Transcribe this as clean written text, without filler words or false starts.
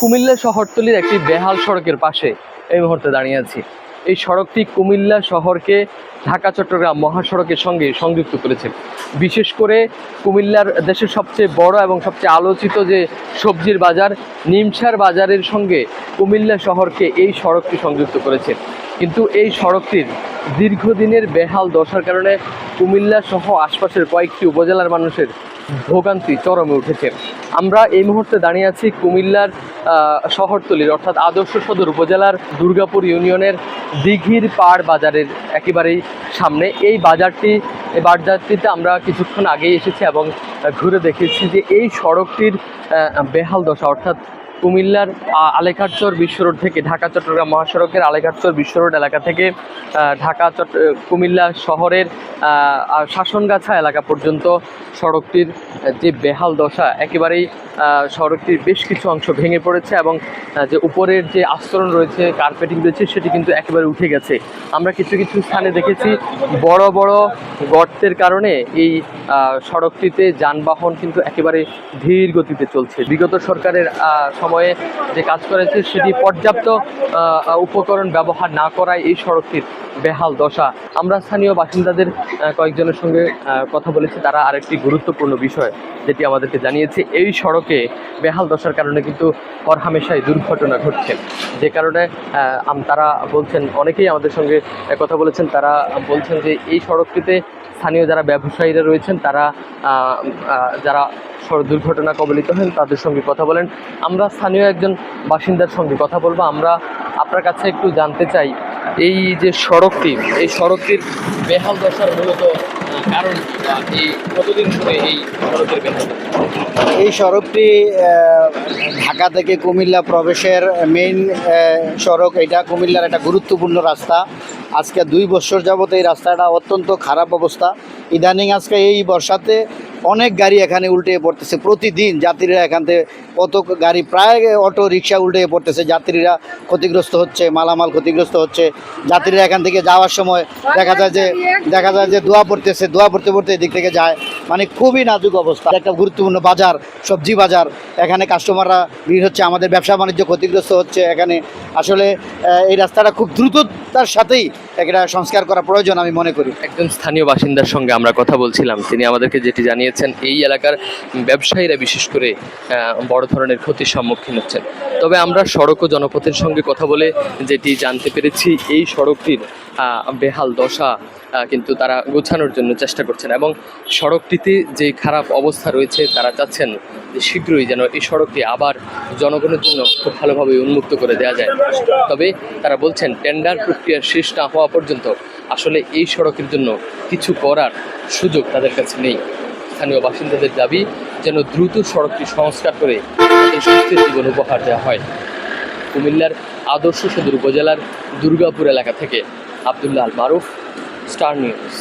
কুমিল্লা শহরতলির একটি বেহাল সড়কের পাশে এই মুহূর্তে দাঁড়িয়ে আছি। এই সড়কটি কুমিল্লা শহরকে ঢাকা চট্টগ্রাম মহাসড়কের সঙ্গে সংযুক্ত করেছে। বিশেষ করে কুমিল্লার দেশের সবচেয়ে বড় এবং সবচেয়ে আলোচিত যে সবজির বাজার নিমসার বাজারের সঙ্গে কুমিল্লা শহরকে এই সড়কটি সংযুক্ত করেছে। কিন্তু এই সড়কটির দীর্ঘদিনের বেহাল দশার কারণে কুমিল্লা সহ আশপাশের কয়েকটি উপজেলার মানুষের ভোগান্তি চরমে উঠেছে। আমরা এই মুহূর্তে দাঁড়িয়ে আছি কুমিল্লার শহরতলির অর্থাৎ আদর্শ সদর উপজেলার দুর্গাপুর ইউনিয়নের দিঘির পাড় বাজারের একেবারেই সামনে। এই বাজারটিতে আমরা কিছুক্ষণ আগেই এসেছি এবং ঘুরে দেখেছি যে এই সড়কটির বেহাল দশা, অর্থাৎ কুমিল্লার আলেখারচর বিশ্ব রোড থেকে ঢাকা চট্টগ্রাম মহাসড়কের আলেখারচর বিশ্ব রোড এলাকা থেকে কুমিল্লা শহরের শাসনগাছা এলাকা পর্যন্ত সড়কটির যে বেহাল দশা, একেবারেই সড়কটির বেশ কিছু অংশ ভেঙে পড়েছে এবং যে উপরের যে আস্তরণ রয়েছে, কার্পেটিং রয়েছে, সেটি কিন্তু একেবারে উঠে গেছে। আমরা কিছু কিছু স্থানে দেখেছি বড় বড় গর্তের কারণে এই সড়কটিতে যানবাহন কিন্তু একেবারে ধীর গতিতে চলছে। বিগত সরকারের সময়ে যে কাজ করেছে সেটি পর্যাপ্ত উপকরণ ব্যবহার না করায় এই সড়কটির বেহাল দশা। আমরা স্থানীয় বাসিন্দাদের কয়েকজনের সঙ্গে কথা বলেছি। তারা আরেকটি গুরুত্বপূর্ণ বিষয় যেটি আমাদেরকে জানিয়েছে, এই সড়কে বেহাল দশার কারণে কিন্তু হরহামেশাই দুর্ঘটনা ঘটছে। যে কারণে তারা বলছেন, অনেকেই আমাদের সঙ্গে কথা বলেছেন, তারা বলছেন যে এই সড়কটিতে স্থানীয় যারা ব্যবসায়ীরা রয়েছেন তারা যারা দুর্ঘটনা কবলিত হন তাদের সঙ্গে কথা বলেন। আমরা স্থানীয় একজন বাসিন্দার সঙ্গে কথা বলবো। আমরা আপনার কাছে একটু জানতে চাই, এই যে সড়কটি, এই সড়কটির বেহাল দশার মূলত কারণ এই কতদিন ধরে এই সড়কের বেহাল দশা? এই সড়কটি ঢাকা থেকে কুমিল্লা প্রবেশের মেইন সড়ক। এটা কুমিল্লার একটা গুরুত্বপূর্ণ রাস্তা। আজকে 2 বছর যাবত এই রাস্তাটা অত্যন্ত খারাপ অবস্থা। ইদানিং আজকে এই বর্ষাতে অনেক গাড়ি এখানে উল্টে পড়তেছে। প্রতিদিন যাত্রীরা এখান থেকে কত গাড়ি, প্রায় অটো রিক্সা উল্টে পড়তেছে। যাত্রীরা ক্ষতিগ্রস্ত হচ্ছে, মালামাল ক্ষতিগ্রস্ত হচ্ছে। যাত্রীরা এখান থেকে যাওয়ার সময় দেখা যায় যে দোয়া পড়তে পড়তে এদিক থেকে যায়। মানে খুবই নাজুক অবস্থা। একটা গুরুত্বপূর্ণ বাজার, সবজি বাজার, এখানে কাস্টমাররা ভিড় হচ্ছে, আমাদের ব্যবসা বাণিজ্য ক্ষতিগ্রস্ত হচ্ছে। এখানে আসলে এই রাস্তাটা খুব দ্রুততার সাথেই একটা সংস্কার করা প্রয়োজন আমি মনে করি। একজন স্থানীয় বাসিন্দার সঙ্গে আমরা কথা বলছিলাম, তিনি আমাদেরকে যেটি জানিয়েছেন, এই এলাকার ব্যবসায়ীরা বিশেষ করে বড় ধরনের ক্ষতির সম্মুখীন হচ্ছেন। তবে আমরা সড়ক ও জনপথের সঙ্গে কথা বলে যেটি জানতে পেরেছি, এই সড়কটির বেহাল দশা কিন্তু তারা গোছানোর জন্য চেষ্টা করছেন এবং সড়কটিতে যে খারাপ অবস্থা রয়েছে তারা চাচ্ছেন যে শীঘ্রই যেন এই সড়কটি আবার জনগণের জন্য খুব ভালোভাবে উন্মুক্ত করে দেওয়া যায়। তবে তারা বলছেন টেন্ডার প্রক্রিয়া শেষ না হওয়া পর্যন্ত আসলে এই সড়কের জন্য কিছু করার সুযোগ তাদের কাছে নেই। স্থানীয় বাসিন্দাদের দাবি যেন দ্রুত সড়কটি সংস্কার করে এই সুস্থির জীবন উপহার দেওয়া হয়। কুমিল্লার আদর্শ সদর উপজেলার দুর্গাপুর এলাকা থেকে আব্দুল্লাহ আল মারুফ, স্টার নিউজ।